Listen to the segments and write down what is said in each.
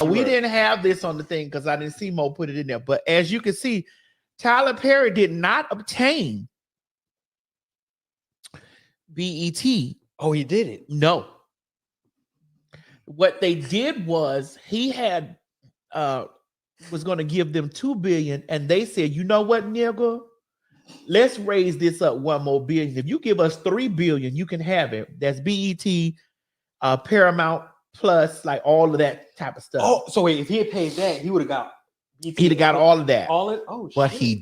We didn't have this on the thing because I didn't see Mo put it in there. But as you can see, Tyler Perry did not obtain BET. Oh, he did it. No. What they did was he had was going to give them $2 billion, and they said, you know what, nigga? Let's raise this up $1 more billion. If you give us $3 billion, you can have it. That's BET, Paramount Plus, like all of that type of stuff. Oh, so wait, if he had paid that, he would have got. He'd have got all of that. All it. Oh, but shit. he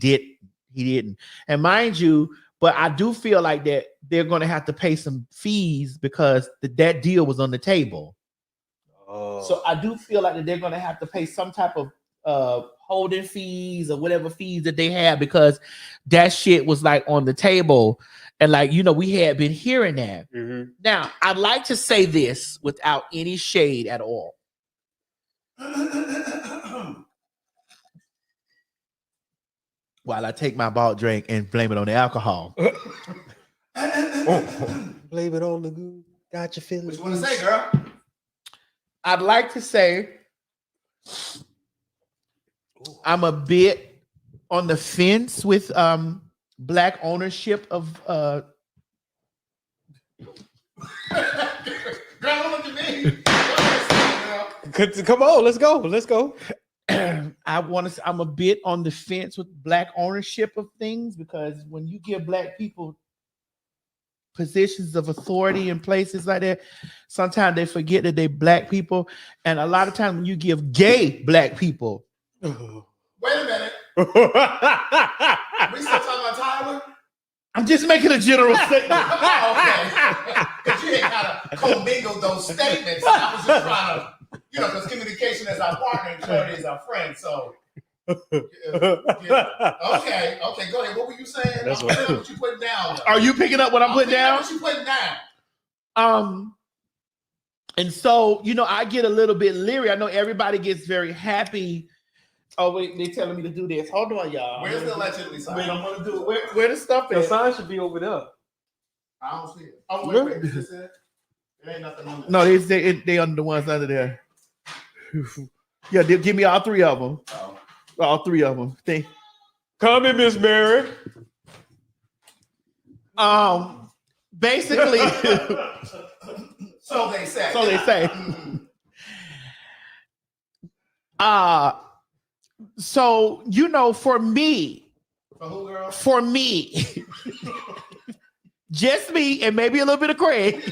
didn't. And mind you, but I do feel like that they're going to have to pay some fees because that deal was on the table. Oh. So I do feel like that they're going to have to pay some type of holding fees or whatever fees that they have because that shit was like on the table. And like, you know, we had been hearing that. Mm-hmm. Now, I'd like to say this without any shade at all. While I take my Balt drink and blame it on the alcohol. Blame it on the good. Got your feelings. What you want to say, girl? I'd like to say I'm a bit on the fence with black ownership of Girl, look at me. Come on, let's go. I'm a bit on the fence with black ownership of things because when you give black people positions of authority in places like that, sometimes they forget that they black people. And a lot of times when you give gay black people. Wait a minute. We still talking about Tyler? I'm just making a general statement. Okay. Because you ain't kind of commingled those statements. I was just trying to, because communication is our partner and charity is our friend. So, yeah. Okay, go ahead. What were you saying? That's what you putting down. Are you picking up what I'm putting down? What you putting down? And so, I get a little bit leery. I know everybody gets very happy. Oh, wait, they're telling me to do this. Hold on, y'all. Where's the allegedly sign? Wait, I'm gonna do it. Where the stuff The is? sign should be over there. I don't see it. Oh, wait. Is this it? There ain't nothing on there. No, they under the ones under there. Yeah, give me all three of them. Oh. All three of them. Come in, Miss Mary. Basically. So they say. So they say. So for me. For who, girl? For me. Just me and maybe a little bit of Craig.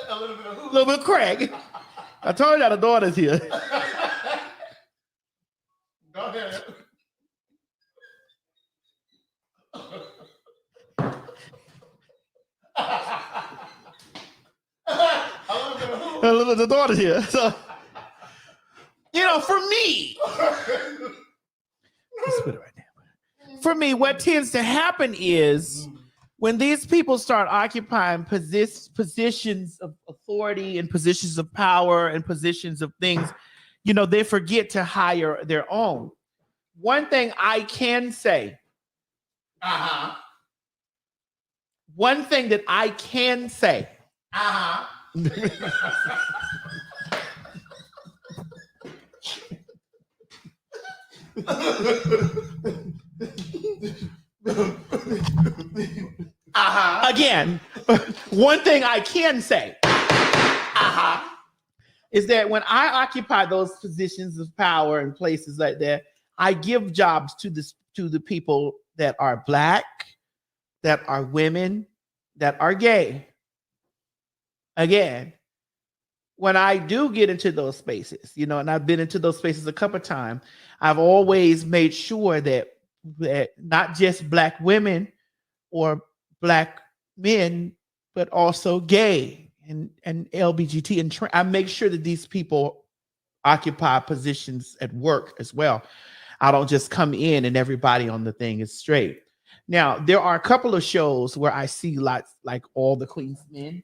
A little bit of who? A little bit of Craig. I told you the daughter's here. Go ahead. The daughter's here. So, for me. Let's put it right now. For me, what tends to happen is when these people start occupying positions of authority and positions of power and positions of things, they forget to hire their own. One thing I can say. One thing that I can say. Again, one thing I can say is that when I occupy those positions of power and places like that, I give jobs to the people that are black, that are women, that are gay. Again, when I do get into those spaces, and I've been into those spaces a couple of times, I've always made sure that not just black women or black men, but also gay and LGBT. And I make sure that these people occupy positions at work as well. I don't just come in and everybody on the thing is straight. Now, there are a couple of shows where I see lots, like All the Queen's Men.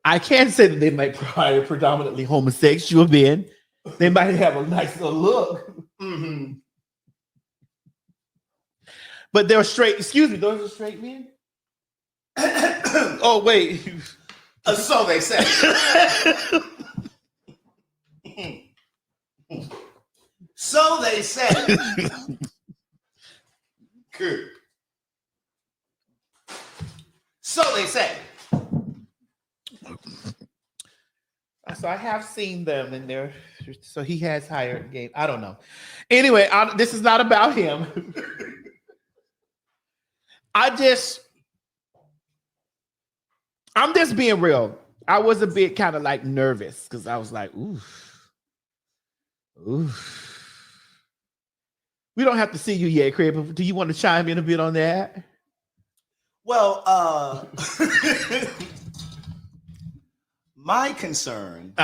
I can say that they might probably predominantly homosexual men. They might have a nice little look. But they're straight. Excuse me, those are straight men. Oh wait. So they say. So they say. Good. So they say. So I have seen them, and they're so he has higher game. I don't know. Anyway, this is not about him. I'm just being real. I was a bit kind of like nervous because I was like, ooh. We don't have to see you yet, Craig, but do you want to chime in a bit on that? Well, my concern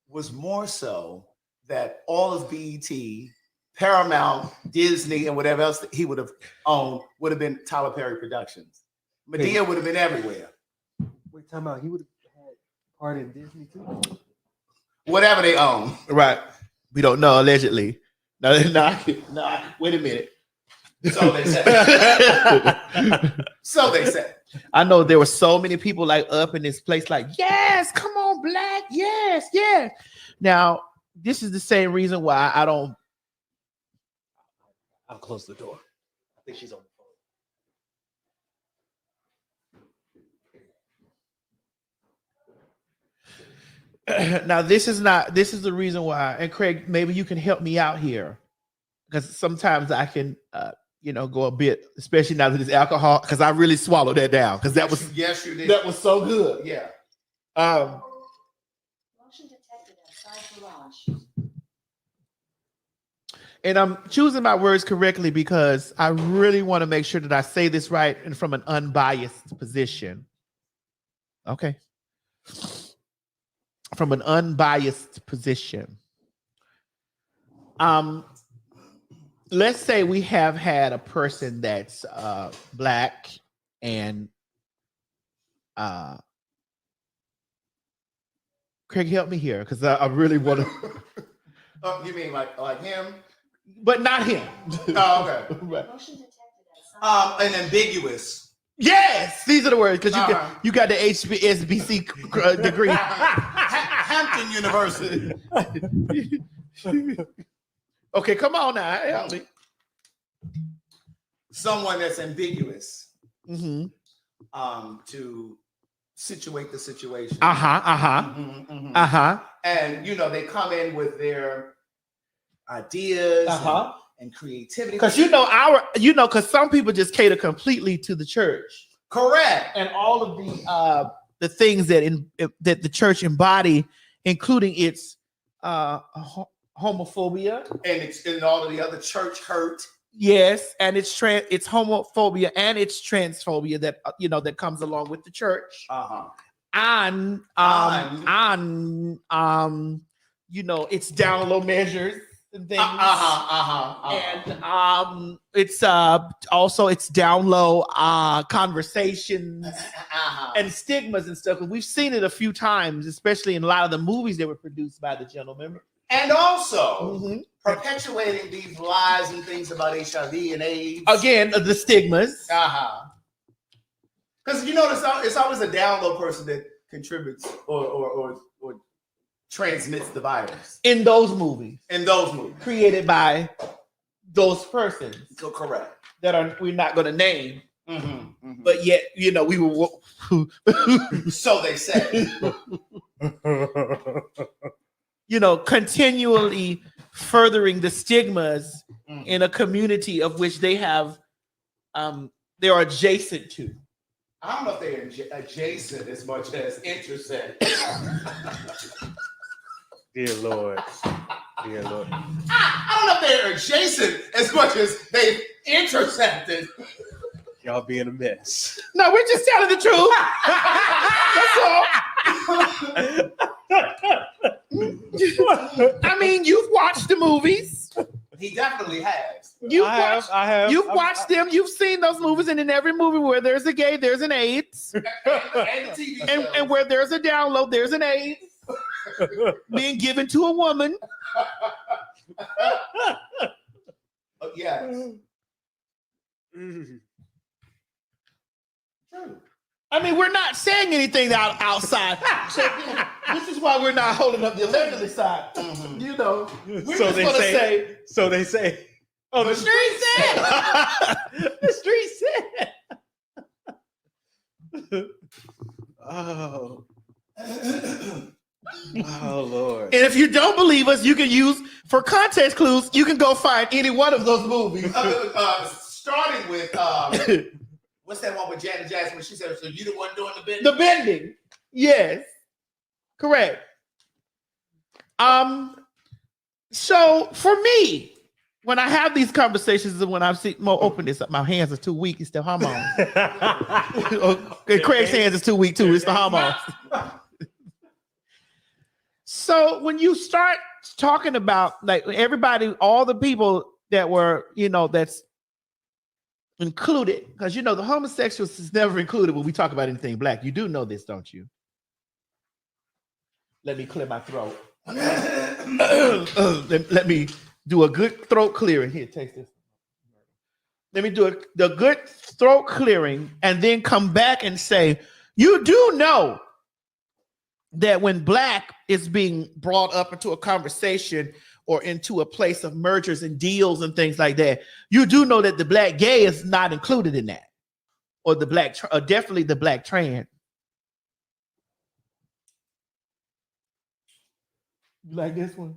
was more so that all of BET, Paramount, Disney, and whatever else that he would have owned would have been Tyler Perry Productions. Madea would have been everywhere. Wait, time out. He would have had part in Disney too. Whatever they own. Right. We don't know, allegedly. No, wait a minute. So they said. So they said. I know there were so many people like up in this place, like, yes, come on, Black, yes, yes. Now, this is the same reason why I don't. I'll close the door. I think she's on the phone. Now, this is the reason why, and Craig, maybe you can help me out here, because sometimes I can, go a bit, especially now that this alcohol, because I really swallowed that down, because that was yes, you did. That was so good. Yeah. Motion detected outside garage. And I'm choosing my words correctly because I really want to make sure that I say this right and from an unbiased position. Okay. From an unbiased position. Let's say we have had a person that's Black and Craig, help me here because I really want to. Oh, you mean like him? But not him. Oh, okay. Right. Motion detected outside. An ambiguous. Yes, these are the words because you got the HBSBC degree. Hampton University. Okay, come on now, help me. Someone that's ambiguous. Mm-hmm. To situate the situation. And they come in with their ideas and creativity. Because because some people just cater completely to the church. Correct. And all of the things that that the church embody, including its homophobia and all of the other church hurt. Yes, and it's homophobia and it's transphobia that that comes along with the church. And it's down low measures and things. And it's also it's down low conversations and stigmas and stuff. And we've seen it a few times, especially in a lot of the movies that were produced by the gentleman. And also perpetuating these lies and things about HIV and AIDS. Again, the stigmas. Because it's always a down low person that contributes or transmits the virus. In those movies. Created by those persons. So correct. That we're not going to name. But yet, we were. So they say. Continually furthering the stigmas in a community of which they have, they're adjacent to. I don't know if they're adjacent as much as intersect. Dear Lord. Dear Lord. I don't know if they're adjacent as much as they've intersected. Y'all being a mess. No, we're just telling the truth. That's all. I mean, you've watched the movies. He definitely has. I have. You've watched them. You've seen those movies, and in every movie where there's a gay, there's an AIDS, and the TV show. and where there's a download, there's an AIDS being given to a woman. Yes. True. I mean, we're not saying anything outside. So this is why we're not holding up the allegedly side. Mhm. You know, we're So just they gonna say- say So they say, oh, the street said. The street said. Oh. Oh, Lord. And if you don't believe us, you can use for context clues. You can go find any one of those movies. Starting with what's that one with Janet Jackson when she said, "So you the one doing the bending?" The bending, yes, correct. So for me, when I have these conversations and when I see more openness, my hands are too weak. It's the hormones. Okay, Craig's hands is too weak too. It's the hormones. So when you start talking about like everybody, all the people that were, that's included, because the homosexuals is never included when we talk about anything black. You do know this, don't you? Let me clear my throat. Let me do a good throat clearing. Here, taste this. Let me do the good throat clearing and then come back and say, you do know that when black is being brought up into a conversation or into a place of mergers and deals and things like that, you do know that the black gay is not included in that, or the black, or definitely the black trans. You like this one?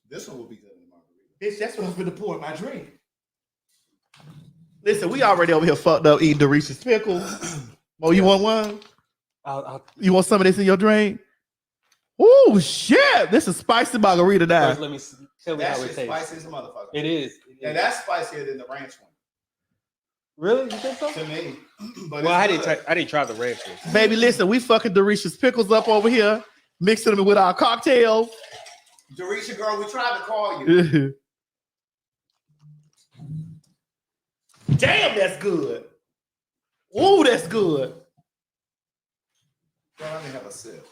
This one will be good in the margarita. Bitch, that's what I'm gonna pour in my drink. Listen, we already over here fucked up eating Dorisha's pickles. Oh, you want one? You want some of this in your drink? Oh shit! This is spicy margarita now. First, let me tell me That how it shit's tastes. spicy as a motherfucker. It is. And that's spicier than the ranch one Really? You think so? to me. But Well, I it's good. didn't try the ranch one. Baby, listen, we fucking Dorisha's pickles up over here, mixing them with our cocktails. Dorisha, girl, we tried to call you. Damn, that's good. Ooh, that's good. Girl, let me have a sip.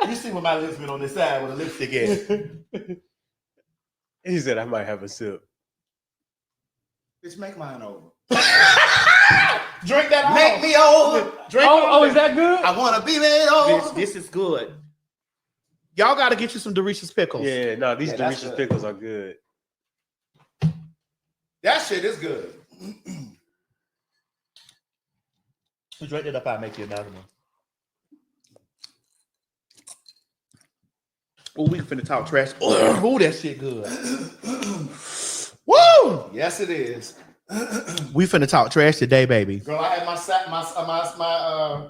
You see what my lips been on this side with a lipstick at. He said I might have a sip. Bitch, make mine over. Drink that Make off. me over. Drink Oh, all is that good? I want to be made over. This is good. Y'all got to get you some Dorisha's pickles. Yeah, no, these Yeah, that's Dorisha's good. pickles are good. That shit is good. You drink it up, I'll make you another one. Oh, we finna talk trash. Oh, that shit good. Woo! Yes, it is. We finna talk trash today, baby. Girl, I had my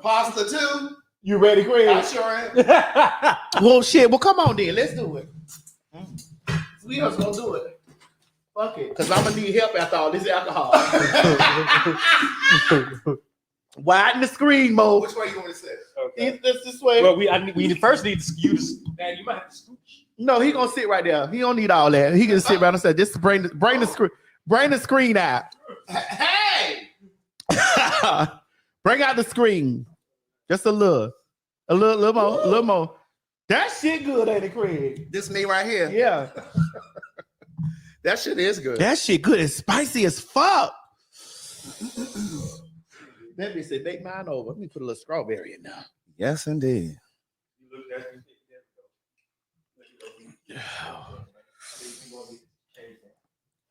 pasta too. You ready, I Greg? sure am. Well, shit. Well, come on then. Let's do it. We just gonna do it. Fuck it. Because I'm gonna need help after all this alcohol. Widen the screen, Mo. Which way you want me to sit? Okay. This way. Well, we first need to use. Man, you might have to scooch. No, he gonna sit right there. He don't need all that. He can sit right and say, "Just bring the screen out. Hey! Bring out the screen. Just a little more. That shit good, ain't it, Craig? This me right here. Yeah, That shit is good. that shit good. It's spicy as fuck. Let me say, make mine over. Let me put a little strawberry in there. Yes, indeed.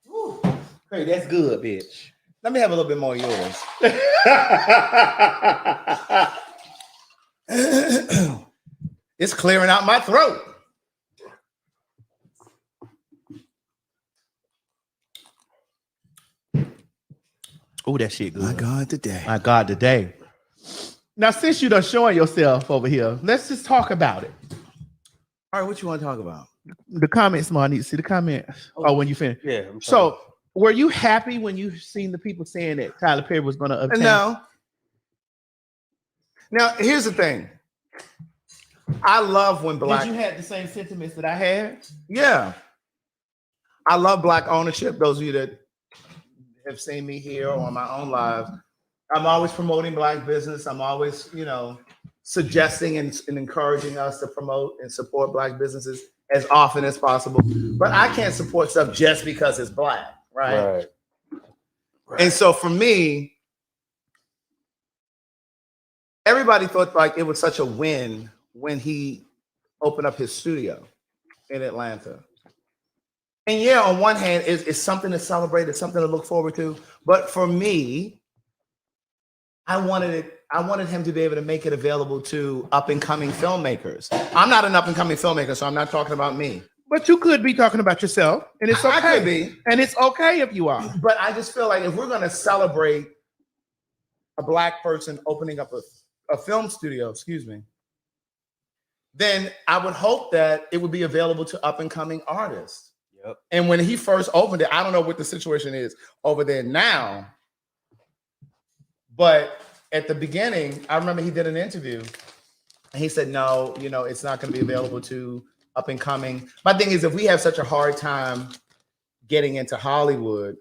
Whew. Hey, that's good, bitch. Let me have a little bit more of yours. It's clearing out my throat. Oh, that shit good. God, today. My God, today. Now, since you done showing yourself over here, let's just talk about it. All right, what you want to talk about? The comments, Mo. I need to see the comments. Oh, when you finish. Yeah. So, were you happy when you seen the people saying that Tyler Perry was going to obtain? No. Now, here's the thing. I love when black. Did you have the same sentiments that I had? Yeah. I love black ownership. Those of you that have seen me here or on my own live, I'm always promoting black business. I'm always, suggesting and encouraging us to promote and support Black businesses as often as possible. But I can't support stuff just because it's Black, right? And so for me, everybody thought like it was such a win when he opened up his studio in Atlanta. And yeah, on one hand, it's something to celebrate, it's something to look forward to. But for me, I wanted him to be able to make it available to up and coming filmmakers. I'm not an up and coming filmmaker, so I'm not talking about me. But you could be talking about yourself, and it's okay. I could be. And it's okay if you are. But I just feel like if we're going to celebrate a Black person opening up a film studio, then I would hope that it would be available to up and coming artists. Yep. And when he first opened it, I don't know what the situation is over there now, but at the beginning, I remember he did an interview and he said, no, it's not going to be available to up and coming. My thing is, if we have such a hard time getting into Hollywood,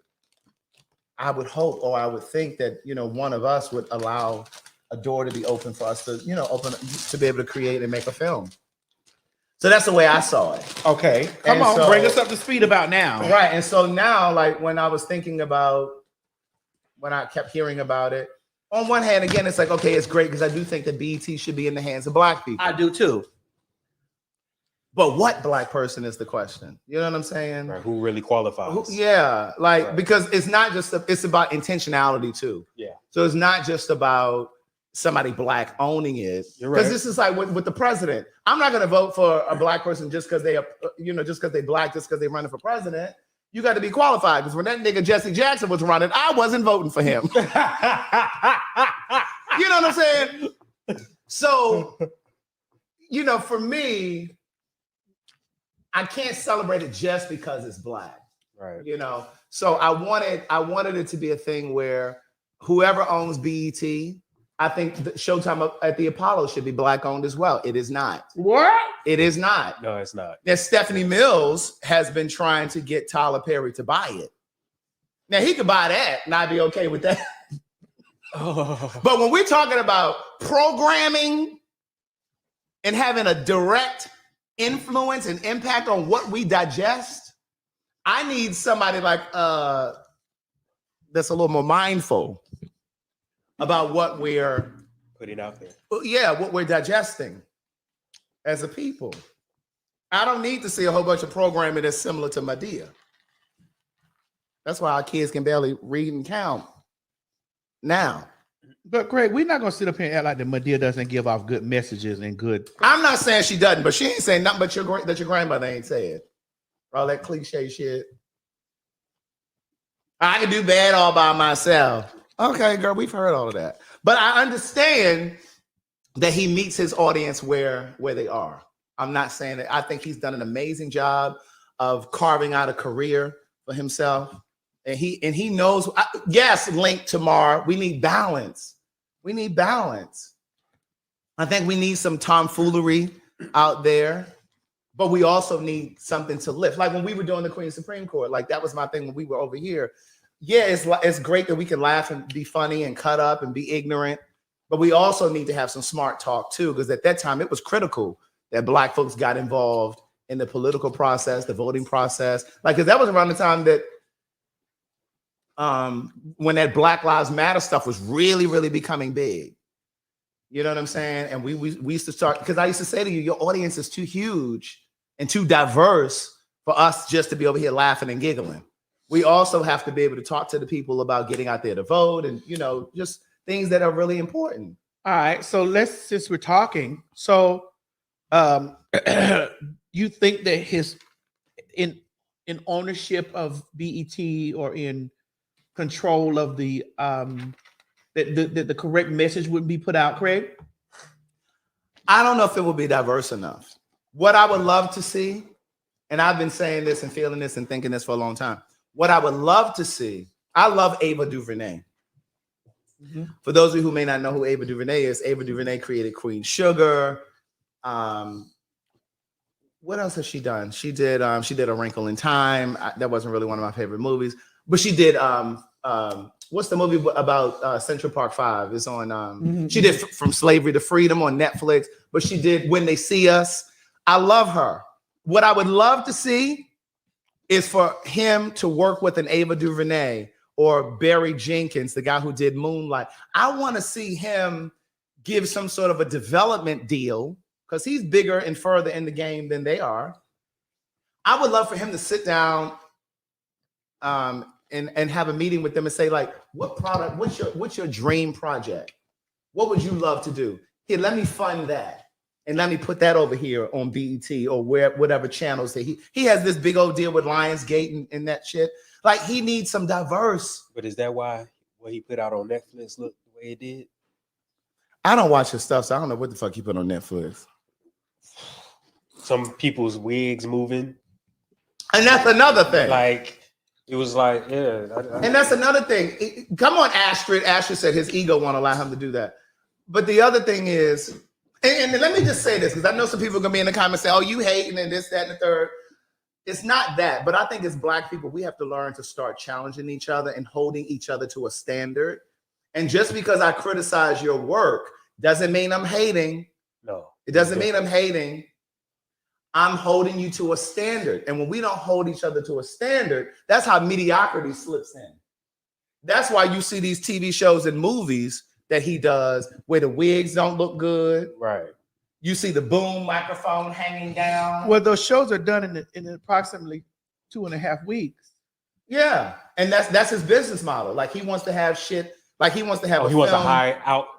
I would hope, or I would think that, one of us would allow a door to be open for us to, to be able to create and make a film. So that's the way I saw it. Okay. Come on, bring us up to speed about now. Right. And so now, like when I was thinking about, when I kept hearing about it, on one hand, again, it's like, okay, it's great because I do think that BET should be in the hands of Black people. I do too. But what Black person is the question? You know what I'm saying? Right. Who really qualifies? Because it's not just, it's about intentionality too. Yeah. So it's not just about somebody Black owning it. Because this is like with the president. I'm not going to vote for a Black person just because they are, just because they Black, just because they're running for president. You got to be qualified. Because when that nigga Jesse Jackson was running, I wasn't voting for him. You know what I'm saying? So, for me, I can't celebrate it just because it's Black. Right. So I wanted it to be a thing where whoever owns BET, I think the Showtime at the Apollo should be Black owned as well. It is not. What? It is not. No, it's not. Now, Stephanie Mills has been trying to get Tyler Perry to buy it. Now, he could buy that and I'd be okay with that. But when we're talking about programming and having a direct influence and impact on what we digest, I need somebody like that's a little more mindful about what we're putting out there. Yeah, what we're digesting as a people. I don't need to see a whole bunch of programming that's similar to Madea. That's why our kids can barely read and count now. But Craig, we're not gonna sit up here and act like the Madea doesn't give off good messages and good. I'm not saying she doesn't, but she ain't saying nothing but that your grandmother ain't said. All that cliche shit. I can do bad all by myself. Okay, girl, we've heard all of that. But I understand that he meets his audience where they are. I'm not saying that. I think he's done an amazing job of carving out a career for himself. And he knows, yes, Link tomorrow, we need balance. We need balance. I think we need some tomfoolery out there, but we also need something to lift. Like when we were doing the Queen Supreme Court, like that was my thing when we were over here. Yeah, it's great that we can laugh and be funny and cut up and be ignorant, but we also need to have some smart talk too, because at that time it was critical that Black folks got involved in the political process, the voting process. Like, because that was around the time that when that Black Lives Matter stuff was really, really becoming big. You know what I'm saying? And we used to start, because I used to say to you, your audience is too huge and too diverse for us just to be over here laughing and giggling. We also have to be able to talk to the people about getting out there to vote and, just things that are really important. All right. So since we're talking, so you think that his in ownership of BET or in control of the correct message would be put out, Craig? I don't know if it will be diverse enough. What I would love to see, and I've been saying this and feeling this and thinking this for a long time. What I would love to see, I love Ava DuVernay. Mm-hmm. For those of you who may not know who Ava DuVernay is, Ava DuVernay created Queen Sugar. What else has she done? She did A Wrinkle in Time. That wasn't really one of my favorite movies, but she did what's the movie about Central Park 5? It's on. She did From Slavery to Freedom on Netflix, but she did When They See Us. I love her. What I would love to see is for him to work with an Ava DuVernay or Barry Jenkins, the guy who did Moonlight. I want to see him give some sort of a development deal because he's bigger and further in the game than they are. I would love for him to sit down and have a meeting with them and say, like, what product, what's your dream project? What would you love to do? Here, let me fund that. And let me put that over here on BET or whatever channels that he has this big old deal with Lionsgate and that shit. Like, he needs some diverse. But is that why what he put out on Netflix looked the way it did? I don't watch his stuff, so I don't know what the fuck he put on Netflix. Some people's wigs moving. And that's another thing. Like, it was like, yeah. And that's another thing. Come on, Astrid. Astrid said his ego won't allow him to do that. But the other thing is, and let me just say this, because I know some people are going to be in the comments say, oh, you hating and this, that, and the third. It's not that, but I think as Black people, we have to learn to start challenging each other and holding each other to a standard. And just because I criticize your work doesn't mean I'm hating. No. It doesn't mean I'm hating. I'm holding you to a standard. And when we don't hold each other to a standard, that's how mediocrity slips in. That's why you see these TV shows and movies that he does where the wigs don't look good. Right. You see the boom microphone hanging down. Well, those shows are done in approximately 2.5 weeks. Yeah. And that's his business model. Like, he wants to have shit. Like, he wants to have he wants a high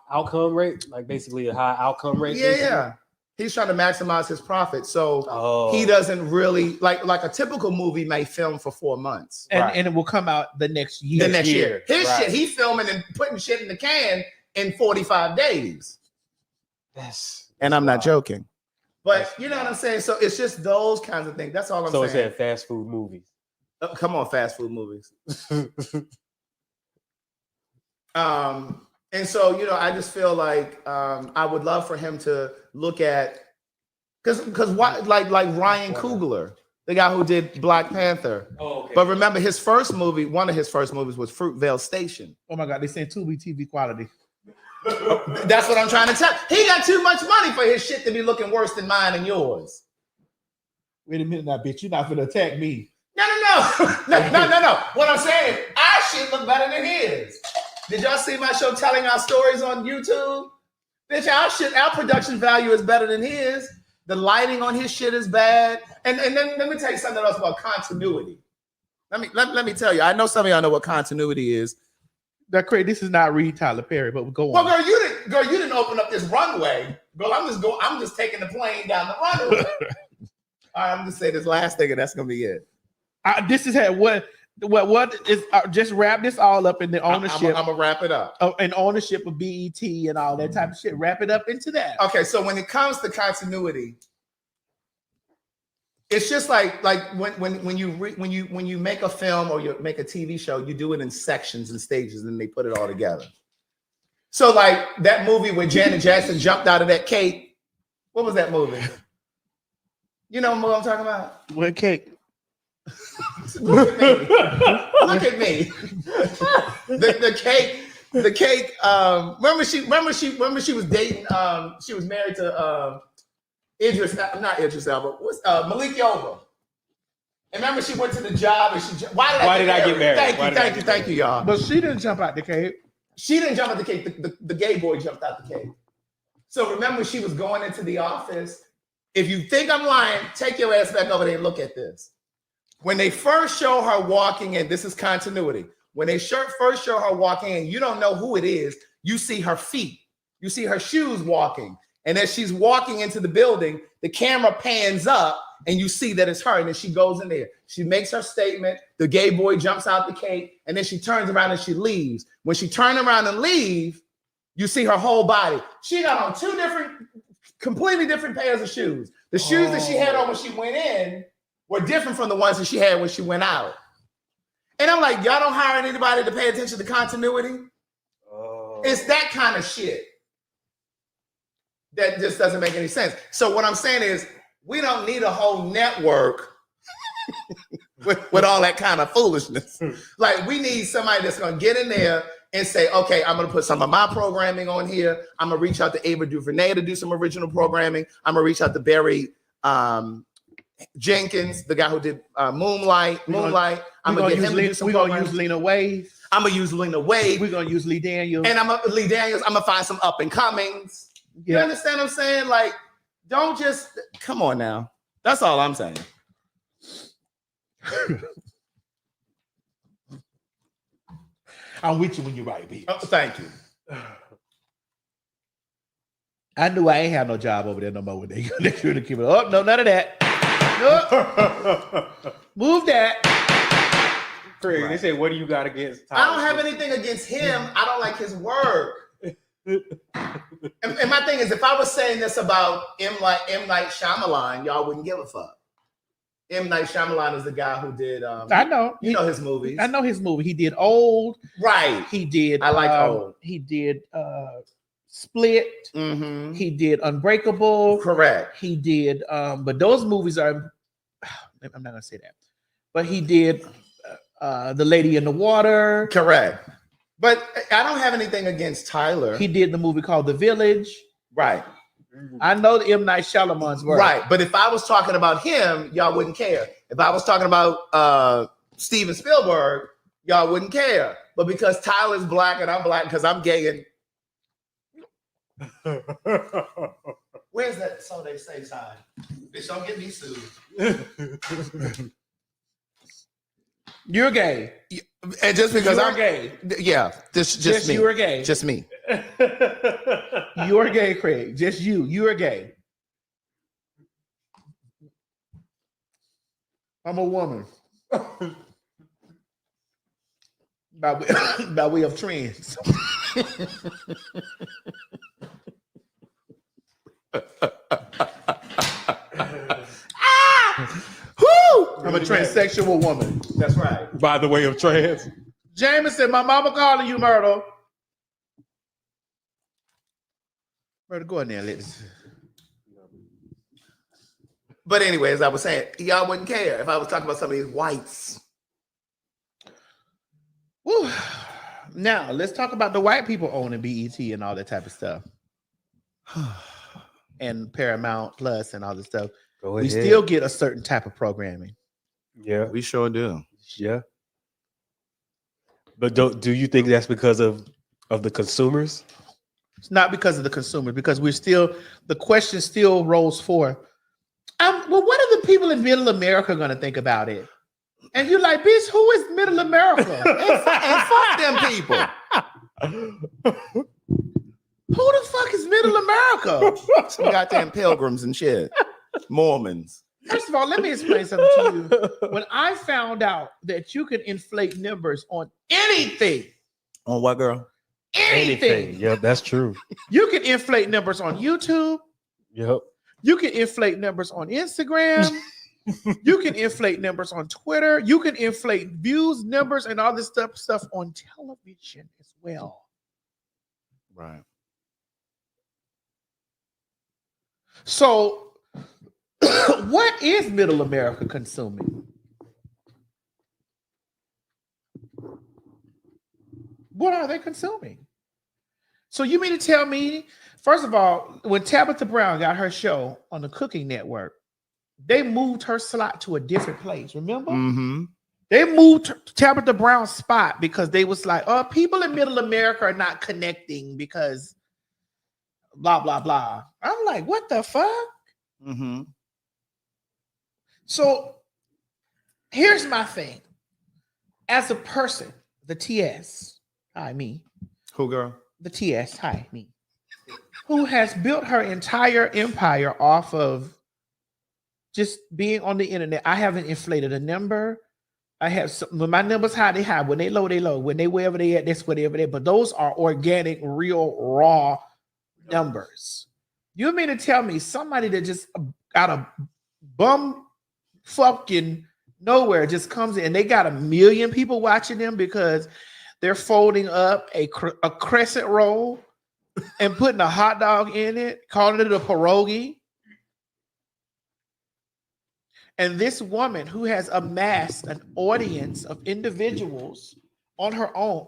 outcome rate, like basically a high outcome rate. Yeah, yeah. He's trying to maximize his profit. So he doesn't really like a typical movie may film for 4 months. And it will come out the next year. The next year. His shit, he's filming and putting shit in the can in 45 days. And I'm not joking. But you know what I'm saying? So it's just those kinds of things. That's all I'm saying. So it's at fast food movies. Come on, fast food movies. And so, you know, I just feel like I would love for him to look at, because why, like Ryan Coogler, the guy who did Black Panther. Oh, okay. But remember, his first movie, one of his first movies was Fruitvale Station. Oh my God, they saying Tubi TV quality. That's what I'm trying to tell. He got too much money for his shit to be looking worse than mine and yours. Wait a minute now, bitch. You're not gonna attack me. No. What I'm saying, our shit look better than his. Did y'all see my show Telling Our Stories on YouTube? Bitch, our production value is better than his. The lighting on his shit is bad. And then let me tell you something else about continuity. Let me tell you. I know some of y'all know what continuity is. That crazy. This is not Reed Tyler Perry, but go on. Well, girl, you didn't open up this runway. Girl, I'm just taking the plane down the runway. All right, I'm just saying this last thing, and that's gonna be it. This is what is just wrap this all up in the ownership. I'm gonna wrap it up. And ownership of BET and all that type of shit. Wrap it up into that. Okay, so when it comes to continuity, it's just like when you make a film or you make a TV show, you do it in sections and stages, and they put it all together. So like that movie where Janet Jackson jumped out of that cake. What was that movie? You know what I'm talking about? What cake? Look at me. Look at me. The cake. Remember she was dating. She was married to not Idris Elba. What's Malik Yoba? And remember she went to the job and she. Why did I get married? Thank you, y'all. But she didn't jump out the cake. She didn't jump out the cake. The gay boy jumped out the cake. So remember, she was going into the office. If you think I'm lying, take your ass back over there and look at this. When they first show her walking in, this is continuity. When they first show her walking in, you don't know who it is. You see her feet. You see her shoes walking. And as she's walking into the building, the camera pans up and you see that it's her. And then she goes in there. She makes her statement. The gay boy jumps out the cake. And then she turns around and she leaves. When she turned around and leave, you see her whole body. She got on two completely different pairs of shoes. The shoes that she had on when she went in were different from the ones that she had when she went out. And I'm like, y'all don't hire anybody to pay attention to continuity? It's that kind of shit that just doesn't make any sense. So what I'm saying is we don't need a whole network with all that kind of foolishness. Like, we need somebody that's going to get in there and say, okay, I'm going to put some of my programming on here. I'm going to reach out to Ava DuVernay to do some original programming. I'm going to reach out to Barry Jenkins, the guy who did Moonlight. I'm going to get him to do some We're going to use Lena Waithe. I'm going to use Lena Waithe. We're going to use Lee Daniels. And I'm going to find some up and comings. You understand what I'm saying? Like, don't just, come on now. That's all I'm saying. I'm with you when you're right, B. Oh, thank you. I knew I ain't have no job over there no more when they should have keep it up. No, none of that. Nope. Move that. Craig, Right. they say, what do you got against I don't have anything against him. I don't like his work. And my thing is, if I was saying this about M. Night Shyamalan, y'all wouldn't give a fuck. M. Night Shyamalan is the guy who did. I know. You know his movies. I know his movie. He did Old. Right. He did. I like Old. He did Split. Mm-hmm. He did Unbreakable. Correct. He did. But those movies are. I'm not gonna say that. But he did The Lady in the Water. Correct. But I don't have anything against Tyler. He did the movie called The Village. Right. I know the M. Night Shyamalan's work. Right. But if I was talking about him, y'all wouldn't care. If I was talking about Steven Spielberg, y'all wouldn't care. But because Tyler's black and I'm black because I'm gay and where's that so they say sign? Bitch, don't get me sued. You're gay. And just because You're I'm gay. Yeah, just me. You're gay. Just me. You're gay, Craig. Just you. You're gay. I'm a woman. By way of trends. I'm a transsexual woman. That's right. By the way of trans. Jameson, my mama calling you, Myrtle. Myrtle, go in there, let's. But anyway, as I was saying, y'all wouldn't care if I was talking about some of these whites. Woo. Now, let's talk about the white people owning BET and all that type of stuff. And Paramount Plus and all this stuff. Go We ahead. still get a certain type of programming. Yeah. We sure do. Yeah. But do you think that's because of the consumers? It's not because of the consumer, because the question still rolls forth. Well, what are the people in Middle America going to think about it? And you're like, bitch, who is Middle America? And fuck them people. Who the fuck is Middle America? Some goddamn pilgrims and shit. Mormons. First of all, let me explain something to you. When I found out that you can inflate numbers on anything, On what, girl? anything, Yep, that's true. you can inflate numbers on YouTube. Yep. You can inflate numbers on Instagram. You can inflate numbers on Twitter. You can inflate views, numbers, and all this stuff on television as well. Right. So, what is Middle America consuming? What are they consuming? So you mean to tell me, first of all, when Tabitha Brown got her show on the Cooking Network, they moved her slot to a different place, remember? Mm-hmm. They moved Tabitha Brown's spot because they was like, oh, people in Middle America are not connecting because blah, blah, blah. I'm like, what the fuck? Mm-hmm. So here's my thing. As a person, the TS, hi, me, Who, girl? the TS, hi, me, who has built her entire empire off of just being on the internet. I haven't inflated a number. I have when my numbers high, they high. When they low, they low. When they wherever they at, that's wherever they. But those are organic, real, raw numbers. You mean to tell me somebody that just got a bum fucking nowhere just comes in and they got 1 million people watching them because they're folding up a crescent roll and putting a hot dog in it, calling it a pierogi. And this woman who has amassed an audience of individuals on her own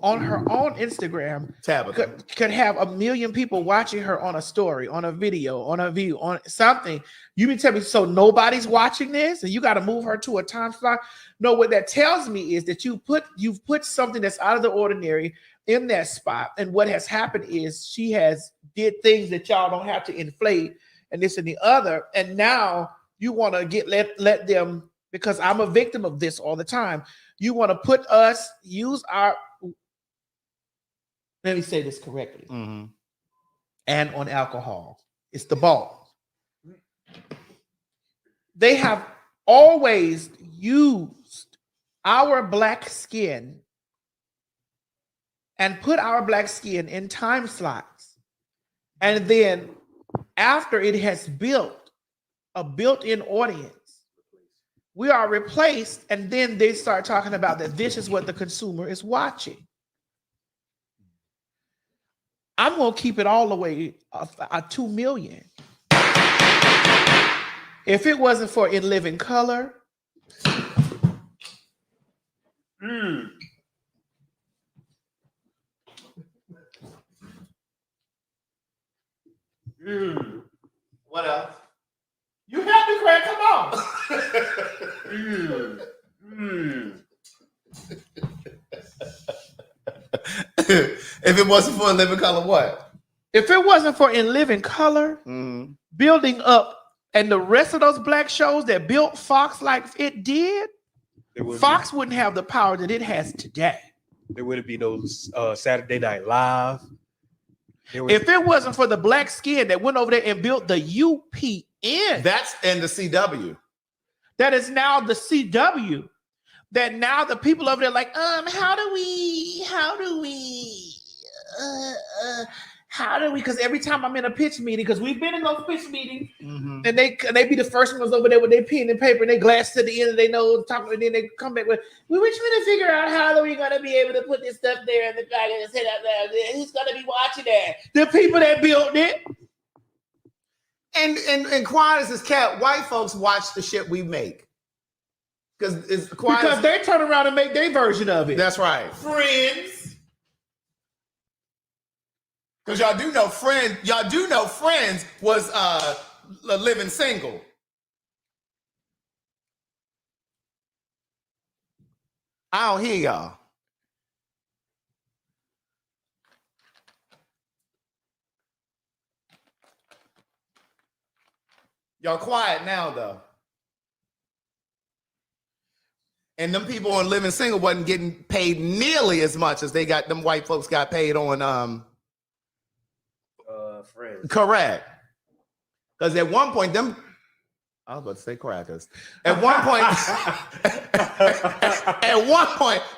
Instagram Tabitha. could have 1 million people watching her on a story, on a video, on a view, on something. You mean tell me so nobody's watching this and you got to move her to a time slot? No, what that tells me is that you've put something that's out of the ordinary in that spot. And what has happened is she has did things that y'all don't have to inflate and this and the other. And now you want to let them, because I'm a victim of this all the time. You want to put us, use our, let me say this correctly, and on alcohol. It's the Balt. They have always used our black skin and put our black skin in time slots. And then after it has built a built-in audience, we are replaced, and then they start talking about that this is what the consumer is watching. I'm going to keep it all the way at 2 million. If it wasn't for In Living Color, What else? you have to crack. Come on. If it wasn't for a living color, what? If it wasn't for In Living Color, building up, and the rest of those black shows that built Fox like it did, Fox wouldn't have the power that it has today. There wouldn't be no Saturday Night Live. If it wasn't for the black skin that went over there and built the UPN, That's in the CW. that is now the CW, that now the people over there like, how do we, because every time I'm in a pitch meeting, because we've been in those pitch meetings, and they be the first ones over there with their pen and paper and they glass to the end of their nose, talking, and then they come back with, we're trying to figure out how are we going to be able to put this stuff there, and the guy going to say that, who's going to be watching that? The people that built it. And quiet as it's kept, white folks watch the shit we make. Because They turn around and make their version of it. That's right. Friends. Because y'all do know Friends was living single. I don't hear y'all. Y'all quiet now though. And them people on living single wasn't getting paid nearly as much as them white folks got paid on Friends. Correct. Because at one point, I was about to say crackers. At one point,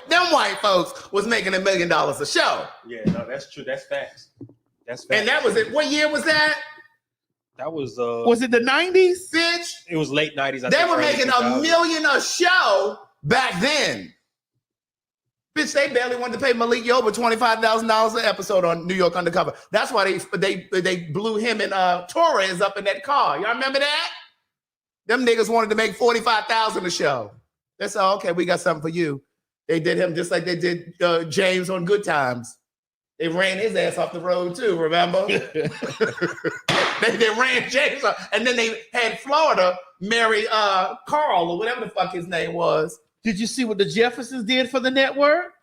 them white folks was making $1 million a show. Yeah, no, that's true. That's facts. And that was it. What year was that? That was it the 90s? Bitch. It was late 90s. They were making $1 million a show back then. Bitch, they barely wanted to pay Malik Yoba $25,000 an episode on New York Undercover. That's why they blew him and Torres up in that car. Y'all remember that? Them niggas wanted to make $45,000 a show. That's all. Okay, we got something for you. They did him just like they did James on Good Times. They ran his ass off the road too, remember? they ran James off, and then they had Florida marry Carl or whatever the fuck his name was. Did you see what the Jeffersons did for the network?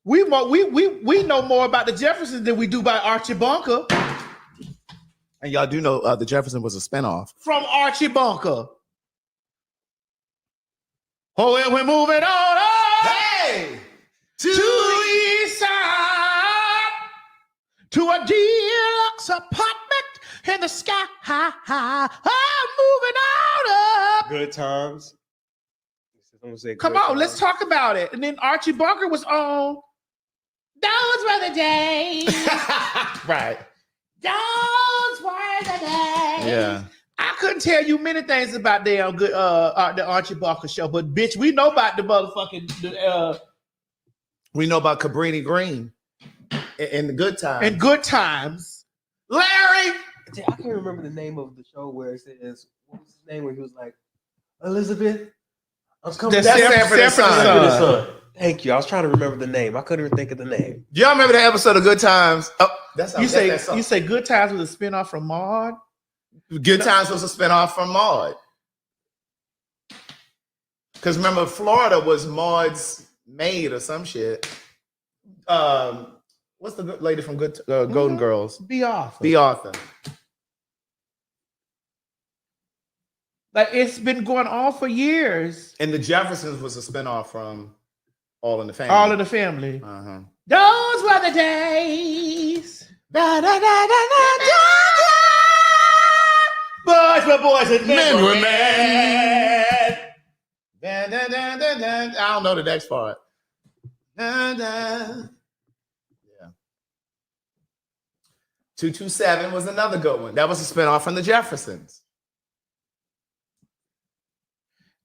We know more about the Jeffersons than we do about Archie Bunker. And y'all do know the Jefferson was a spinoff from Archie Bunker. Oh, and we're moving on up. Hey, to the east side, to a deluxe apartment in the sky. I'm moving on up. Good times. Come on, let's talk about it. And then Archie Bunker was on. Those were the days. Right. Those were the days. Yeah. I couldn't tell you many things about the Archie Bunker show, but bitch, we know about the motherfucking. We know about Cabrini Green in the Good Times. In Good Times. Larry, I can't remember the name of the show where it says what was his name where he was like Elizabeth. I'm coming. That's Sanford and Son. Thank you. I was trying to remember the name. I couldn't even think of the name. Do y'all remember the episode of Good Times? Oh, that's You say Good Times was a spinoff from Maude? Good Times was a spinoff from Maude. Because remember, Florida was Maude's maid or some shit. What's the good lady from Golden Girls? Be off. B. Arthur. Like it's been going on for years. And the Jeffersons was a spinoff from All in the Family. All in the Family. Uh-huh. Those were the days. Boys were boys and men were men. I don't know the next part. Yeah. 227 was another good one. That was a spinoff from the Jeffersons.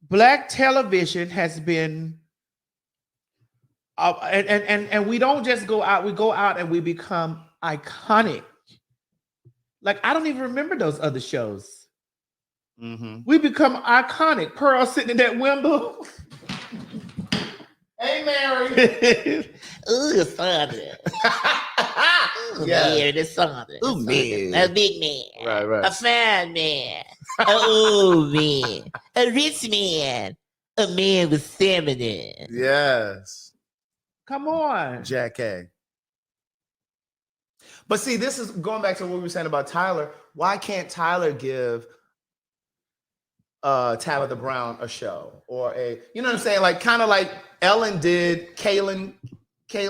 Black television has been, and we don't just go out. We go out and we become iconic. Like I don't even remember those other shows. Mm-hmm. We become iconic. Pearl sitting in that window. Hey, Mary. Ooh, Sunday. Yeah. Man, it's Sunday. Ooh, man. A big man. Right. A fine man. Oh, man. A rich man. A man with stamina. Yes. Come on. Jack A. But see, this is going back to what we were saying about Tyler. Why can't Tyler give Tabitha Brown a show or you know what I'm saying? Like kind of like Ellen did Kalen,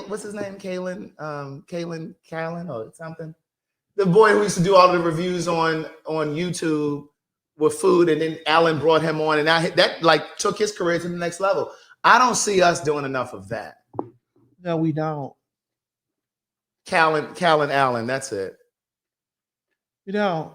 what's his name? Kalen or something. The boy who used to do all the reviews on YouTube with food, and then Ellen brought him on, and now that like took his career to the next level. I don't see us doing enough of that. No, we don't. Callan Allen, that's it. You don't.